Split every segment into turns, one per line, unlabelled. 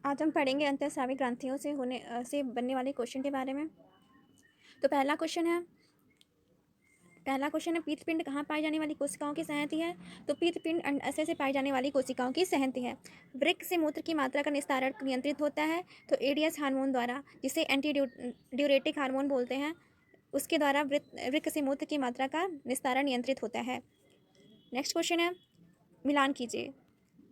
आज हम पढ़ेंगे अंतःस्रावी ग्रंथियों से बनने वाले क्वेश्चन के बारे में। तो पहला क्वेश्चन है पीतपिंड कहाँ पाई जाने वाली कोशिकाओं की संहति है। तो पीतपिंड अंडाशय से पाई जाने वाली कोशिकाओं की संहति है। वृक्क से मूत्र की मात्रा का निस्तारण नियंत्रित होता है तो एडीएस हार्मोन द्वारा, जिसे एंटी ड्यूरेटिक हार्मोन बोलते हैं, उसके द्वारा वृक्क से मूत्र की मात्रा का निस्तारण नियंत्रित होता है। नेक्स्ट क्वेश्चन है मिलान कीजिए।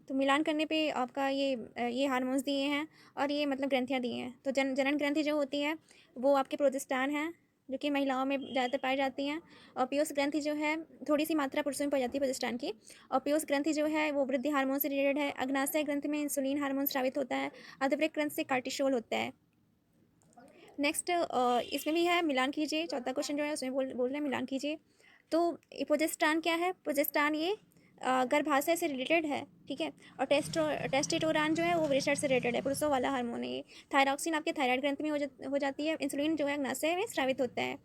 तो मिलान करने पे आपका ये हार्मोन्स दिए हैं और ये मतलब ग्रंथियाँ दी हैं। तो जनन ग्रंथि जो होती है वो आपके प्रोजेस्टेरॉन है, जो कि महिलाओं में ज़्यादातर पाई जाती हैं। और पीयूष ग्रंथि जो है थोड़ी सी मात्रा पुरुषों में पाई जाती है प्रोजेस्टेरॉन की। और पीयूष ग्रंथि जो है वो वृद्धि हार्मोन से रिलेटेड है। अग्नाशय ग्रंथि में इंसुलिन हार्मोन स्रावित होता है। अधवृक्क ग्रंथि से कार्टिसोल होता है। नेक्स्ट इसमें भी है मिलान कीजिए। चौथा क्वेश्चन जो है उसमें बोल रहे हैं मिलान कीजिए। तो प्रोजेस्टेरॉन क्या है? प्रोजेस्टेरॉन ये गर्भाशय से रिलेटेड है, ठीक है। और टेस्टोस्टेरोन जो है वो वृषण से रिलेटेड है, पुरुषों वाला हार्मोन है ये। थायरॉक्सिन आपके थायराइड ग्रंथि में हो जाती है। इंसुलिन जो है अग्नाशय में स्रावित होता है।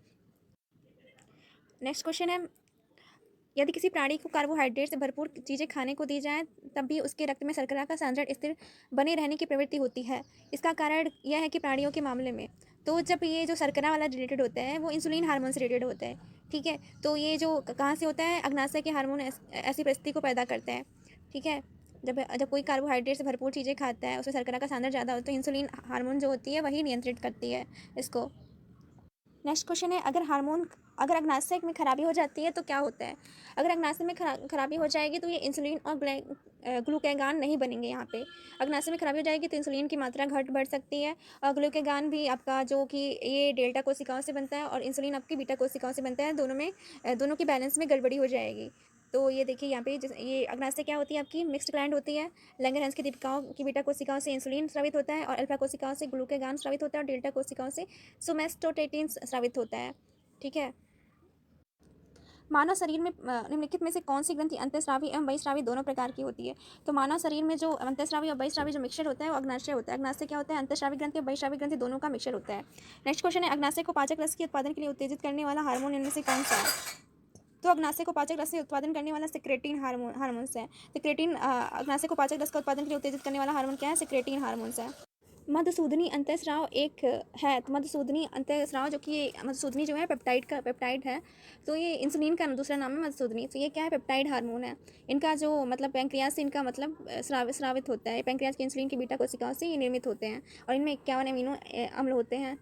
नेक्स्ट क्वेश्चन है यदि किसी प्राणी को कार्बोहाइड्रेट से भरपूर चीज़ें खाने को दी जाए तब भी उसके रक्त में शर्करा का सांद्रण स्थिर बने रहने की प्रवृत्ति होती है। इसका कारण यह है कि प्राणियों के मामले में तो जब ये जो शर्करा वाला रिलेटेड होता है वो इंसुलिन हार्मोन से रिलेटेड होता है, ठीक है। तो ये जो कहाँ से होता है? अग्नाशय के हार्मोन ऐसी परिस्थिति को पैदा करते हैं, ठीक है। जब जब कोई कार्बोहाइड्रेट से भरपूर चीज़ें खाता है उसमें शर्करा का सांद्रण ज़्यादा होता है तो इंसुलिन हार्मोन जो होती है वही नियंत्रित करती है इसको। नेक्स्ट क्वेश्चन है अगर अग्नाशय में खराबी हो जाती है तो क्या होता है? अगर अग्नाशय में खराबी हो जाएगी तो ये इंसुलिन और ग्लूकेगान नहीं बनेंगे। यहाँ पे अग्नाशय में खराबी हो जाएगी तो इंसुलिन की मात्रा घट बढ़ सकती है और ग्लूकेगान भी आपका जो कि ये डेल्टा कोशिकाओं से बनता है और इंसुलिन आपकी बीटा कोशिकाओं से बनता है। दोनों की बैलेंस में गड़बड़ी हो जाएगी। तो ये देखिए यहाँ पे ये अग्नाशय क्या होती है? आपकी मिक्स्ड ग्लैंड होती है। लैंगरहैंस की दीपिकाओं की बीटा कोशिकाओं से इंसुलिन स्रावित होता है और अल्फा कोशिकाओं से ग्लूकेगान स्रावित होता है और डेल्टा कोशिकाओं से सोमेस्टोटेटिन स्रावित होता है, ठीक है। मानव शरीर में निम्नलिखित में से कौन सी ग्रंथि अंतःस्रावी एवं बहिस्रावी दोनों प्रकार की होती है? तो मानव शरीर में जो अंतःस्रावी और बहिस्रावी जो मिक्सचर होता है वो अग्नाशय होता है। अग्नाशय क्या होता है? अंतःस्रावी ग्रंथि और बहिस्रावी ग्रंथि दोनों का मिक्सचर होता है। नेक्स्ट क्वेश्चन है अग्नाशय को पाचक रस के उत्पादन के लिए उत्तेजित करने वाला हार्मोन इनमें से कौन सा है? तो अग्नाशय को पाचक रस से उत्पादन करने वाला सिक्रेटिन हार्मोन्स है। सिक्रेटिन अग्नाशय को पाचक रस का उत्पादन के लिए उत्तेजित करने वाला हार्मोन क्या है? सिक्रेटिन हार्मोन्स है। मधुसूदनी अंतःस्राव एक है। तो मधुसूदनी अंतःस्राव जो कि मधुसूदनी जो है पेप्टाइड है। तो ये इंसुलिन का दूसरा नाम है मधुसूदनी। तो ये क्या है? पेप्टाइड हार्मोन है। इनका जो मतलब पैंक्रियाज से इनका मतलब स्रावित होता है। पैंक्रियाज के इंसुलिन की बीटा कोशिकाओं से ये निर्मित होते हैं और इनमें 51 अमीनो अम्ल होते हैं।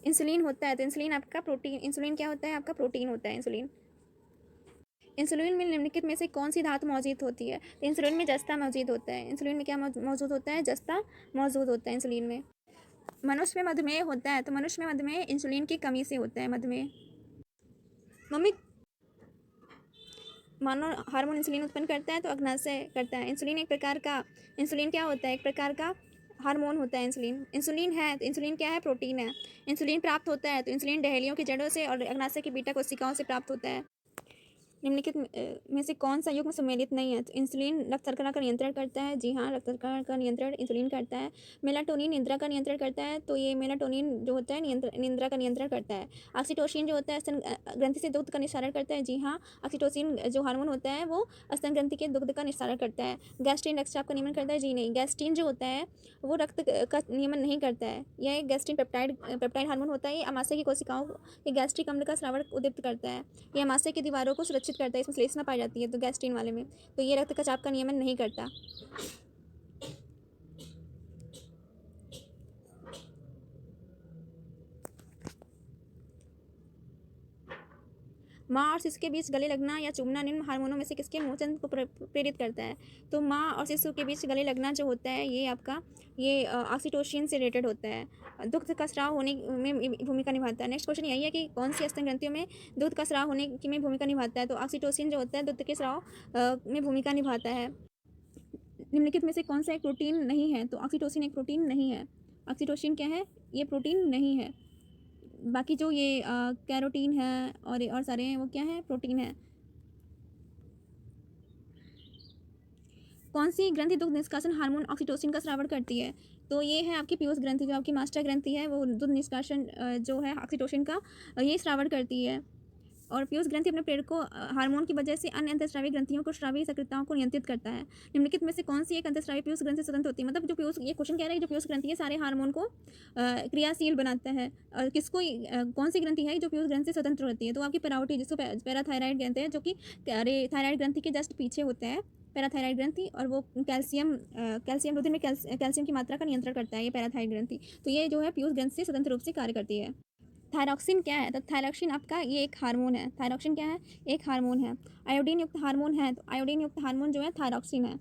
इंसुलिन होता है तो इंसुलिन आपका प्रोटीन, इंसुलिन क्या होता है? आपका प्रोटीन होता है इंसुलिन। इंसुलिन में निम्नलिखित में से कौन सी धातु मौजूद होती है? तो इंसुलिन में जस्ता मौजूद होता है। इंसुलिन में क्या मौजूद होता है? जस्ता मौजूद होता है इंसुलिन में। मनुष्य में मधुमेह होता है तो मनुष्य में मधुमेह इंसुलिन की कमी से होता है। मधुमेह मम्मी मानो हार्मोन इंसुलिन उत्पन्न करता है तो अग्नाशय करता है। इंसुलिन क्या होता है? एक प्रकार का हार्मोन होता है। इंसुलिन है तो इंसुलिन क्या है? प्रोटीन है। इंसुलिन प्राप्त होता है तो इंसुलिन डहेलियों की जड़ों से और अग्नाशय की बीटा कोशिकाओं से प्राप्त होता है। निम्नलिखित में से कौन सा युग्म सम्मिलित नहीं है? तो इंसुलिन रक्त शर्करा का नियंत्रण करता है। जी हाँ, रक्त शर्करा का नियंत्रण इंसुलिन करता है। मेलाटोनिन निद्रा का नियंत्रण करता है। तो ये मेलाटोनिन जो होता है निद्रा का नियंत्रण करता है। ऑक्सीटोसिन जो होता है स्तन ग्रंथि से दुग्ध का निस्सारण करता है। जी हाँ, ऑक्सीटोसिन जो हार्मोन होता है वो स्तन ग्रंथि के दुग्ध का निस्सारण करता है। गैस्ट्रिन रक्तचाप का नियमन करता है? जी नहीं, गैस्ट्रिन जो होता है वो रक्त का नियमन नहीं करता है। यह एक गैस्ट्रिन पेप्टाइड हार्मोन होता है। ये अमाशय की कोशिकाओं ये गैस्ट्रिक अम्ल का स्रावण उद्दीप्त करता है। ये अमाशय की दीवारों को सुरक्षित करता है। इसमें श्लेष्मा पाई जाती है तो गैस्ट्रिन वाले में। तो ये रक्त का चाप का नियमन नहीं करता। माँ और शिशु के बीच गले लगना या चुभना निम्न हार्मोनों में से किसके मोचन को प्रेरित करता है? तो माँ और शिशु के बीच गले लगना जो होता है ये आपका ऑक्सीटोसिन से रिलेटेड होता है। दुग्ध का स्राव होने में भूमिका निभाता है। नेक्स्ट क्वेश्चन यही है कि कौन सी स्तन ग्रंथियों में दूध का स्राव होने की में भूमिका निभाता है? तो ऑक्सीटोसिन जो होता है दूध के स्राव में भूमिका निभाता है। निम्नलिखित में से कौन सा एक प्रोटीन नहीं है? तो ऑक्सीटोसिन एक प्रोटीन नहीं है। ऑक्सीटोसिन क्या है? ये प्रोटीन नहीं है। बाकी जो ये कैरोटीन है और सारे हैं वो क्या है? प्रोटीन है। कौन सी ग्रंथि दुग्ध निष्कासन हार्मोन ऑक्सीटोसिन का स्रावण करती है? तो ये है आपकी पीयूष ग्रंथि, जो आपकी मास्टर ग्रंथि है वो दुग्ध निष्कासन जो है ऑक्सीटोसिन का ये स्रावण करती है। और पीयूष ग्रंथि अपने प्रेरकों हार्मोन की वजह से अन्य अंतःस्रावी ग्रंथियों को स्रावी सक्रियताओं को नियंत्रित करता है। निम्नलिखित में से कौन सी एक अंतःस्रावी पीयूष ग्रंथि से स्वतंत्र होती है? मतलब जो पीयूष, ये क्वेश्चन कह रहा है कि जो पीयूष ग्रंथि है सारे हार्मोन को क्रियाशील बनाता है। और किसको कौन सी ग्रंथि है जो पीयूष ग्रंथि से स्वतंत्र होती है? तो आपकी पैराओटी, जिसको पैराथायराइड कहते हैं, जो कि अरे थायराइड ग्रंथि के जस्ट पीछे होता है पैराथायराइड ग्रंथि, और वो कैल्शियम रुधिर में कैल्शियम की मात्रा का नियंत्रण करता है ये पैराथायराइड ग्रंथि। तो ये जो है पीयूष ग्रंथि से स्वतंत्र रूप से कार्य करती है। थायरॉक्सिन क्या है? तो थायरॉक्सिन आपका ये एक हार्मोन है। थायरॉक्सिन क्या है? एक हार्मोन है। आयोडीन युक्त हार्मोन है, तो आयोडीन युक्त हार्मोन जो है थायरॉक्सिन है,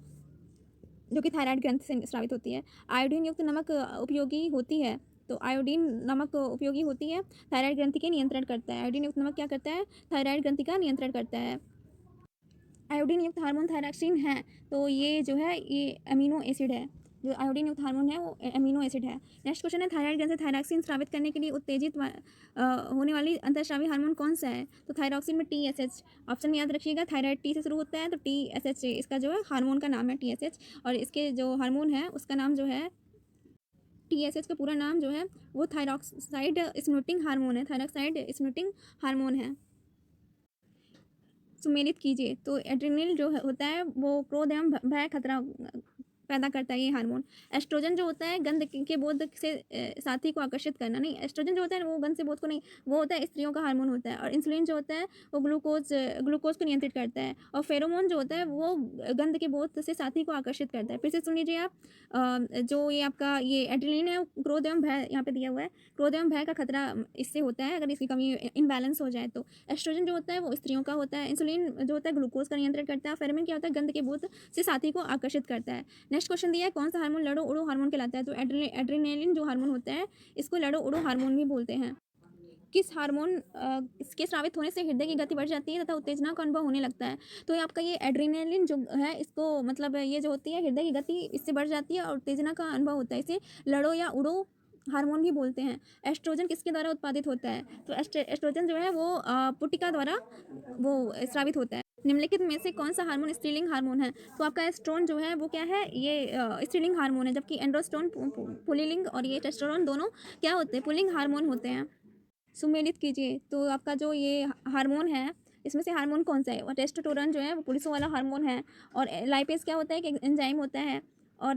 जो कि थायराइड ग्रंथि से स्रावित होती है। आयोडीन युक्त नमक उपयोगी होती है, तो आयोडीन नमक उपयोगी होती है, थायराइड ग्रंथि के नियंत्रण करता है। आयोडीन युक्त नमक क्या करता है? थायराइड ग्रंथि का नियंत्रण करता है। आयोडीन युक्त हार्मोन थायरॉक्सिन है, तो ये जो है ये अमीनो एसिड है। जो आयोडीन युक्त हार्मोन है वो अमीनो एसिड है। नेक्स्ट क्वेश्चन है, थायराइड ग्रंथि से थायरॉक्सिन स्रावित करने के लिए उत्तेजित होने वाली अंतःस्रावी हार्मोन कौन सा है? तो थायरॉक्सिन में TSH ऑप्शन में याद रखिएगा। थायराइड T से शुरू होता है, तो TSH इसका जो है हार्मोन का नाम है TSH, और इसके जो हार्मोन है उसका नाम जो है TSH का पूरा नाम जो है वो थायरॉक्साइड स्टिमुलेटिंग हार्मोन है। थायरॉक्साइड स्टिमुलेटिंग हार्मोन है। सुमेलित कीजिए। तो एड्रेनल जो होता है वो क्रोध एवं भय खतरा पैदा करता है ये हार्मोन। एस्ट्रोजन जो होता है गंध के बोध से साथी को आकर्षित करना। नहीं, एस्ट्रोजन जो होता है वो गंध से बोध को नहीं, वो होता है स्त्रियों का हार्मोन होता है। और इंसुलिन जो होता है वो ग्लूकोज को नियंत्रित करता है। और फेरोमोन जो होता है वो गंध के बोध से साथी को आकर्षित करता है। फिर से सुन लीजिए आप, जो ये आपका ये एड्रेनलिन है, क्रोध एवं भय यहाँ पे दिया हुआ है। क्रोध एवं भय का खतरा इससे होता है अगर इसकी कमी इनबैलेंस हो जाए तो। एस्ट्रोजन जो होता है वो स्त्रियों का होता है। इंसुलिन जो होता है ग्लूकोज का नियंत्रण करता है। फेरोमोन क्या होता है? गंध के बोध से साथी को आकर्षित करता है। नेक्स्ट क्वेश्चन दिया है, कौन सा हार्मोन लड़ो उड़ो हार्मोन कहलाता है? तो एड्रेनलिन जो हार्मोन होता है इसको लड़ो उड़ो हार्मोन भी बोलते हैं। किस हार्मोन इसके स्रावित होने से हृदय की गति बढ़ जाती है तथा उत्तेजना का अनुभव होने लगता है? तो ये आपका ये एड्रेनलिन जो है इसको मतलब ये जो होती है हृदय की गति इससे बढ़ जाती है और उत्तेजना का अनुभव होता है। इसे लड़ो या उड़ो हार्मोन भी बोलते हैं। एस्ट्रोजन किसके द्वारा उत्पादित होता है? तो एस्ट्रोजन जो है वो पुटिका द्वारा वो स्रावित होता है। निम्नलिखित में से कौन सा हार्मोन स्त्रीलिंग हार्मोन है? तो आपका एस्ट्रोन जो है वो क्या है? ये स्त्रीलिंग हार्मोन है, जबकि एंड्रोस्टोन पुल्लिंग और ये टेस्टोस्टेरोन दोनों क्या होते हैं? पुल्लिंग हार्मोन होते हैं। सुमेलित कीजिए। तो आपका जो ये हार्मोन है इसमें से हार्मोन कौन सा है? और टेस्टोस्टेरोन जो है वो पुलिसों वाला हार्मोन है। और लाइपेज क्या होता है? कि एंजाइम होता है। और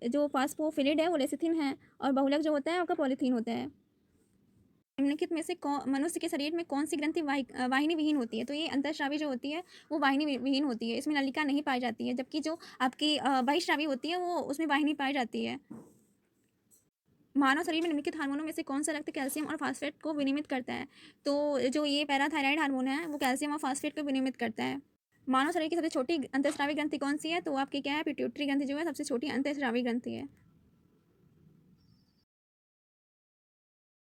जो फास्फोफिलिड है वो लेसिथिन है। और बहुलक जो होता है आपका पॉलीथीन होता है। निम्नलिखित में से मनुष्य के शरीर में कौन सी ग्रंथि वाहिनी विहीन होती है? तो ये अंतःस्रावी जो होती है वो वाहिनी विहीन होती है, इसमें नलिका नहीं पाई जाती है। जबकि जो आपकी बहिःस्रावी होती है वो उसमें वाहिनी पाई जाती है। मानव शरीर में निम्नलिखित हार्मोनों में से कौन सा रक्त कैल्शियम और फास्फेट को विनियमित करता है? तो जो ये पैराथायराइड हार्मोन है वो कैल्शियम और फास्फेट को विनियमित करता है। मानव शरीर की सबसे छोटी अंतःस्रावी ग्रंथि कौन सी है? तो आपकी क्या है? पिट्यूटरी ग्रंथि जो है सबसे छोटी अंतःस्रावी ग्रंथि है।